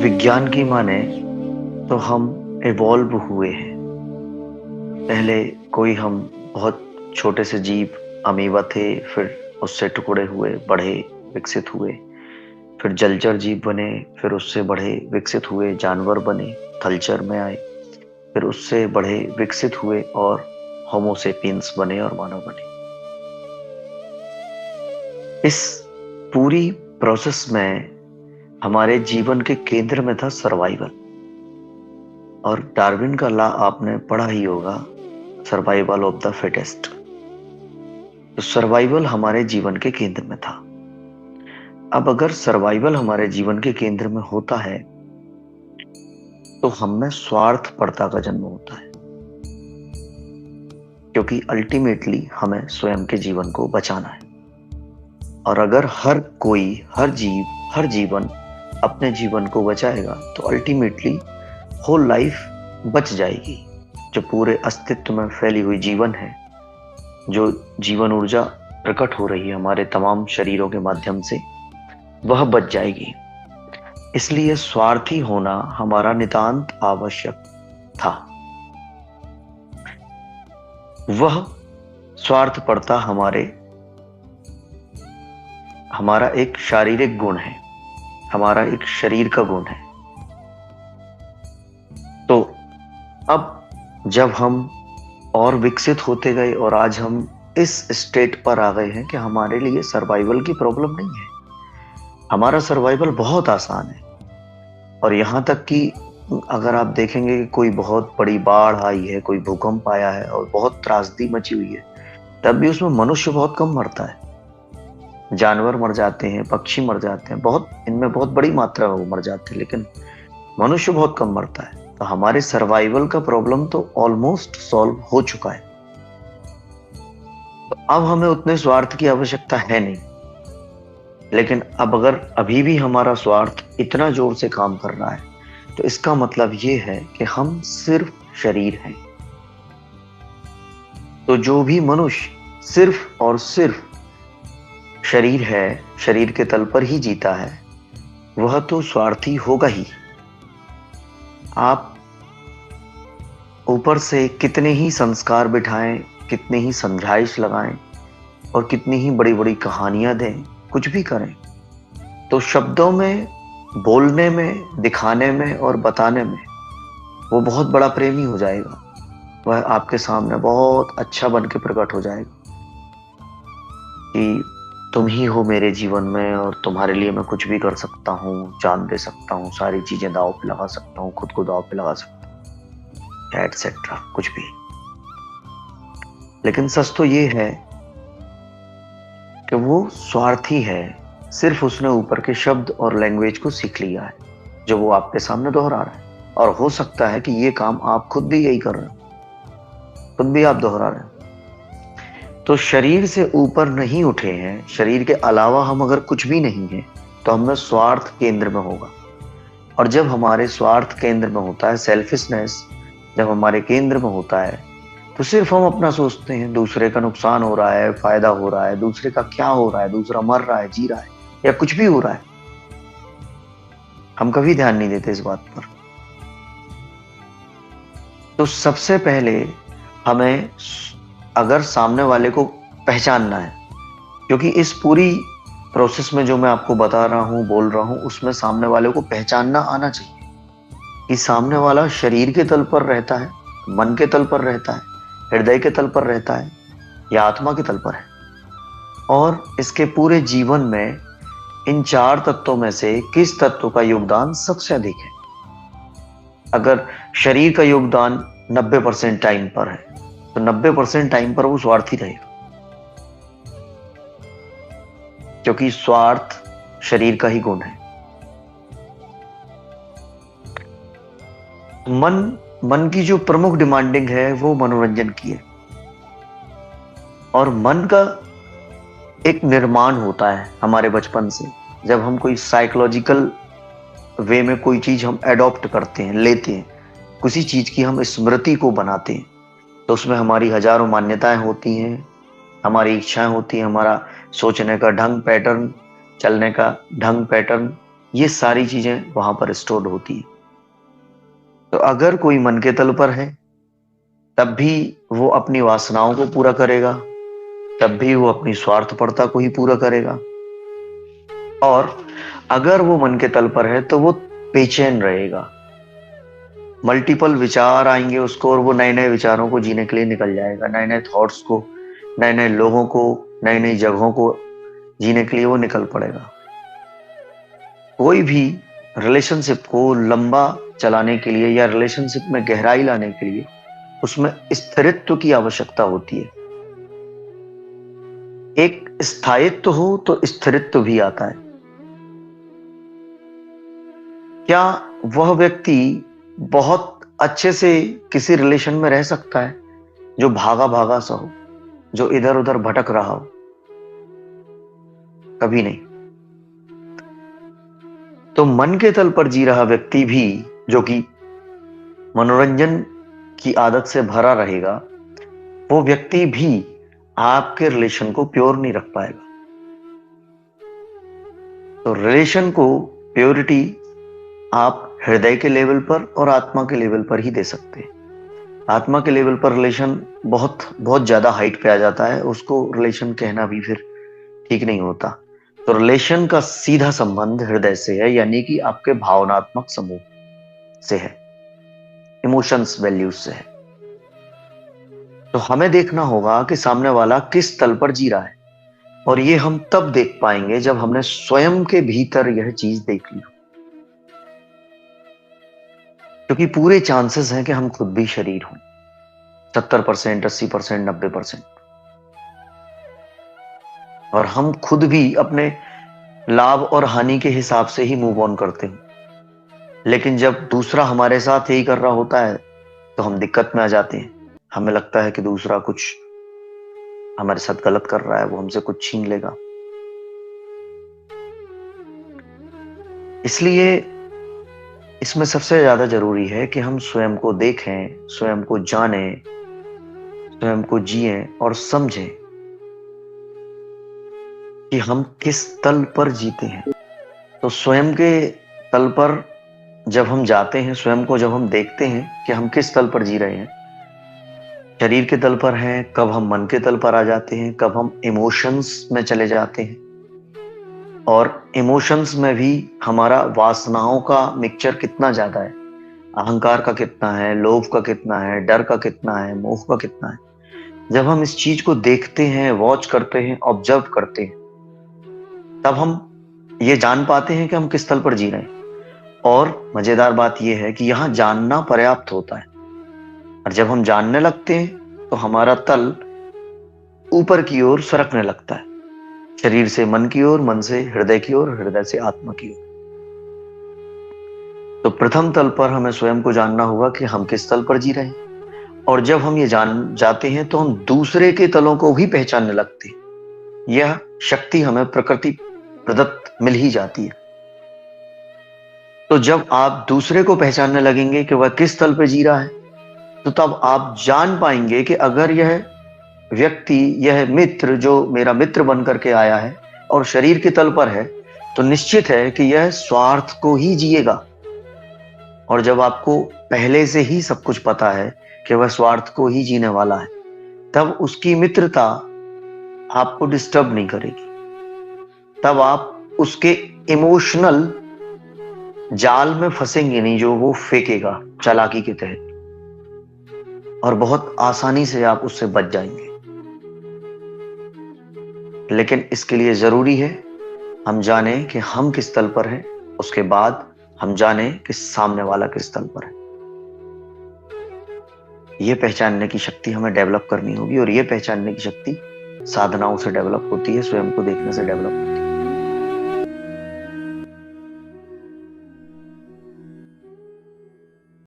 विज्ञान की माने तो हम इवॉल्व हुए हैं। पहले कोई हम बहुत छोटे से जीव अमीबा थे, फिर उससे टुकड़े हुए, बढ़े, विकसित हुए। फिर जलचर जीव बने, फिर उससे बढ़े, विकसित हुए, जानवर बने, थलचर में आए। फिर उससे बढ़े, विकसित हुए और होमोसेपियंस बने और मानव बने। इस पूरी प्रोसेस में हमारे जीवन के केंद्र में था सर्वाइवल। और डार्विन का लॉ आपने पढ़ा ही होगा, सर्वाइवल ऑफ द फिटेस्ट। तो सर्वाइवल हमारे जीवन के केंद्र में था। अब अगर सर्वाइवल हमारे जीवन के केंद्र में होता है तो हम में स्वार्थपरता का जन्म होता है, क्योंकि अल्टीमेटली हमें स्वयं के जीवन को बचाना है। और अगर हर कोई, हर जीव, हर जीवन अपने जीवन को बचाएगा तो अल्टीमेटली होल लाइफ बच जाएगी। जो पूरे अस्तित्व में फैली हुई जीवन है, जो जीवन ऊर्जा प्रकट हो रही है हमारे तमाम शरीरों के माध्यम से, वह बच जाएगी। इसलिए स्वार्थी होना हमारा नितांत आवश्यक था। वह स्वार्थपरता हमारा एक शारीरिक गुण है, हमारा एक शरीर का गुण है। तो अब जब हम और विकसित होते गए और आज हम इस स्टेट पर आ गए हैं कि हमारे लिए सर्वाइवल की प्रॉब्लम नहीं है। हमारा सर्वाइवल बहुत आसान है। और यहाँ तक कि अगर आप देखेंगे कि कोई बहुत बड़ी बाढ़ आई है, कोई भूकंप आया है और बहुत त्रासदी मची हुई है, तब भी उसमें मनुष्य बहुत कम मरता है। जानवर मर जाते हैं, पक्षी मर जाते हैं, बहुत इनमें बहुत बड़ी मात्रा में वो मर जाते हैं, लेकिन मनुष्य बहुत कम मरता है। तो हमारे सर्वाइवल का प्रॉब्लम तो ऑलमोस्ट सॉल्व हो चुका है। तो अब हमें उतने स्वार्थ की आवश्यकता है नहीं। लेकिन अब अगर अभी भी हमारा स्वार्थ इतना जोर से काम कर रहा है तो इसका मतलब ये है कि हम सिर्फ शरीर हैं। तो जो भी मनुष्य सिर्फ और सिर्फ शरीर है, शरीर के तल पर ही जीता है, वह तो स्वार्थी होगा ही। आप ऊपर से कितने ही संस्कार बिठाएं, कितने ही समझाइश लगाएं और कितनी ही बड़ी बड़ी कहानियां दें, कुछ भी करें, तो शब्दों में, बोलने में, दिखाने में और बताने में वो बहुत बड़ा प्रेमी हो जाएगा। वह आपके सामने बहुत अच्छा बन के प्रकट हो जाएगा कि तुम ही हो मेरे जीवन में और तुम्हारे लिए मैं कुछ भी कर सकता हूँ, जान दे सकता हूँ, सारी चीजें दांव पे लगा सकता हूँ, खुद को दांव पे लगा सकता हूँ, एटसेट्रा, कुछ भी। लेकिन सच तो ये है कि वो स्वार्थी है। सिर्फ उसने ऊपर के शब्द और लैंग्वेज को सीख लिया है जो वो आपके सामने दोहरा रहा है। और हो सकता है कि ये काम आप खुद भी यही कर रहे हो, खुद भी आप दोहरा रहे हो। तो शरीर से ऊपर नहीं उठे हैं, शरीर के अलावा हम अगर कुछ भी नहीं है तो हमें स्वार्थ केंद्र में होगा। और जब हमारे स्वार्थ केंद्र में होता है, सेल्फिशनेस जब हमारे केंद्र में होता है, तो सिर्फ हम अपना सोचते हैं, दूसरे का नुकसान हो रहा है, फायदा हो रहा है, दूसरे का क्या हो रहा है, दूसरा मर रहा है, जी रहा है या कुछ भी हो रहा है, हम कभी ध्यान नहीं देते इस बात पर। तो सबसे पहले हमें अगर सामने वाले को पहचानना है, क्योंकि इस पूरी प्रोसेस में जो मैं आपको बता रहा हूं, बोल रहा हूं, उसमें सामने वाले को पहचानना आना चाहिए कि सामने वाला शरीर के तल पर रहता है, मन के तल पर रहता है, हृदय के तल पर रहता है या आत्मा के तल पर है। और इसके पूरे जीवन में इन चार तत्वों में से किस तत्व का योगदान सबसे अधिक है। अगर शरीर का योगदान 90% टाइम पर है तो 90% टाइम पर वो स्वार्थी रहेगा, क्योंकि स्वार्थ शरीर का ही गुण है। मन की जो प्रमुख डिमांडिंग है वो मनोरंजन की है। और मन का एक निर्माण होता है हमारे बचपन से। जब हम कोई साइकोलॉजिकल वे में कोई चीज हम एडॉप्ट करते हैं, लेते हैं, किसी चीज की हम स्मृति को बनाते हैं, तो उसमें हमारी हजारों मान्यताएं होती हैं, हमारी इच्छाएं होती हैं, हमारा सोचने का ढंग, पैटर्न, चलने का ढंग, पैटर्न, ये सारी चीजें वहां पर स्टोर्ड होती है। तो अगर कोई मन के तल पर है तब भी वो अपनी वासनाओं को पूरा करेगा, तब भी वो अपनी स्वार्थपरता को ही पूरा करेगा। और अगर वो मन के तल पर है तो वो बेचैन रहेगा, मल्टीपल विचार आएंगे उसको और वो नए नए विचारों को जीने के लिए निकल जाएगा, नए नए थॉट्स को, नए नए लोगों को, नई नई जगहों को जीने के लिए वो निकल पड़ेगा। कोई भी रिलेशनशिप को लंबा चलाने के लिए या रिलेशनशिप में गहराई लाने के लिए उसमें स्थिरत्व की आवश्यकता होती है। एक स्थायित्व हो तो स्थिरत्व भी आता है। क्या वह व्यक्ति बहुत अच्छे से किसी रिलेशन में रह सकता है जो भागा भागा सा हो, जो इधर उधर भटक रहा हो? कभी नहीं। तो मन के तल पर जी रहा व्यक्ति भी, जो कि मनोरंजन की आदत से भरा रहेगा, वो व्यक्ति भी आपके रिलेशन को प्योर नहीं रख पाएगा। तो रिलेशन को प्योरिटी आप हृदय के लेवल पर और आत्मा के लेवल पर ही दे सकते हैं। आत्मा के लेवल पर रिलेशन बहुत बहुत ज्यादा हाइट पे आ जाता है, उसको रिलेशन कहना भी फिर ठीक नहीं होता। तो रिलेशन का सीधा संबंध हृदय से है, यानी कि आपके भावनात्मक समूह से है, इमोशंस वैल्यूज से है। तो हमें देखना होगा कि सामने वाला किस तल पर जी रहा है, और ये हम तब देख पाएंगे जब हमने स्वयं के भीतर यह चीज देख ली। क्योंकि पूरे चांसेस हैं कि हम खुद भी शरीर हों, 70%, 80%, 90%, और हम खुद भी अपने लाभ और हानि के हिसाब से ही मूव ऑन करते हैं। लेकिन जब दूसरा हमारे साथ यही कर रहा होता है तो हम दिक्कत में आ जाते हैं। हमें लगता है कि दूसरा कुछ हमारे साथ गलत कर रहा है, वो हमसे कुछ छीन लेगा। इसलिए इसमें सबसे ज्यादा जरूरी है कि हम स्वयं को देखें, स्वयं को जानें, स्वयं को जिएं और समझें कि हम किस तल पर जीते हैं। तो स्वयं के तल पर जब हम जाते हैं, स्वयं को जब हम देखते हैं कि हम किस तल पर जी रहे हैं, शरीर के तल पर हैं, कब हम मन के तल पर आ जाते हैं, कब हम इमोशंस में चले जाते हैं, और इमोशंस में भी हमारा वासनाओं का मिक्सचर कितना ज्यादा है, अहंकार का कितना है, लोभ का कितना है, डर का कितना है, मोह का कितना है। जब हम इस चीज को देखते हैं, वॉच करते हैं, ऑब्जर्व करते हैं, तब हम ये जान पाते हैं कि हम किस तल पर जी रहे हैं। और मजेदार बात यह है कि यहां जानना पर्याप्त होता है, और जब हम जानने लगते हैं तो हमारा तल ऊपर की ओर सरकने लगता है, शरीर से मन की ओर, मन से हृदय की ओर, हृदय से आत्मा की ओर। तो प्रथम तल पर हमें स्वयं को जानना होगा कि हम किस तल पर जी रहे हैं, और जब हम ये जान जाते हैं तो हम दूसरे के तलों को भी पहचानने लगते हैं। यह शक्ति हमें प्रकृति प्रदत्त मिल ही जाती है। तो जब आप दूसरे को पहचानने लगेंगे कि वह किस तल पर जी रहा है, तो तब आप जान पाएंगे कि अगर यह व्यक्ति, यह मित्र जो मेरा मित्र बन करके आया है और शरीर के तल पर है, तो निश्चित है कि यह स्वार्थ को ही जिएगा। और जब आपको पहले से ही सब कुछ पता है कि वह स्वार्थ को ही जीने वाला है, तब उसकी मित्रता आपको डिस्टर्ब नहीं करेगी। तब आप उसके इमोशनल जाल में फंसेंगे नहीं जो वो फेंकेगा चालाकी के तहत, और बहुत आसानी से आप उससे बच जाएंगे। लेकिन इसके लिए जरूरी है हम जानें कि हम किस तल पर हैं, उसके बाद हम जानें कि सामने वाला किस तल पर है। यह पहचानने की शक्ति हमें डेवलप करनी होगी, और यह पहचानने की शक्ति साधनाओं से डेवलप होती है, स्वयं को देखने से डेवलप होती है।